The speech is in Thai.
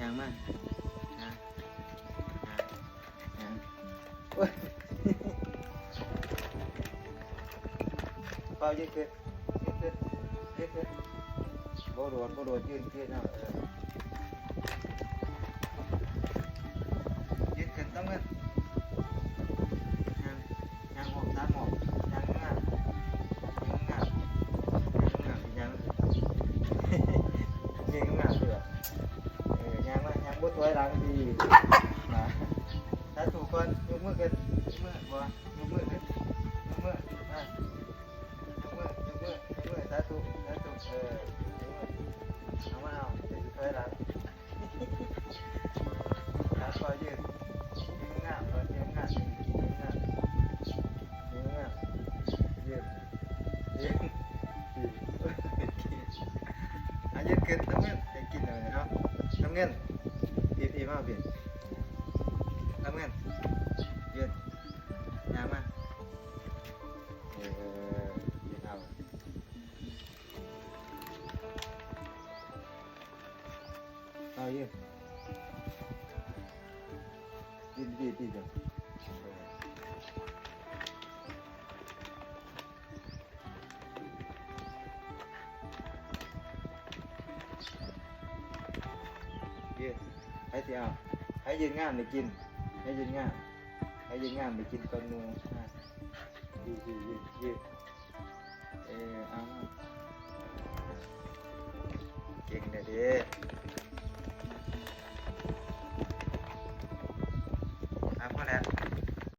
างมาเป่ายืดขึ้นโบโดดยืดเอายืดขึ้นต้องเงินยางหอบตามหอบยางงามยังเก่งงามเถอะยางบุตรไว้หลังดีมาถ้าถูกคนยกมือขึ้นยกมือขึ้นยกมือสาธุเอามาเอาจะอยู่ไว้หลังแล้วคอยยืดงามยืดขึ้นน้ำเงินจะกินอะไรครับน้ำเงินทีมากเปลี่ยนน้ำเงินยืดน้ำมายืดเอายืดเดี๋ยวยืดให้ที่เอาให้ยืนงามไปกินให้ยืนงามไปกินตอนนู้นยืดเอาเก่งเลยดิ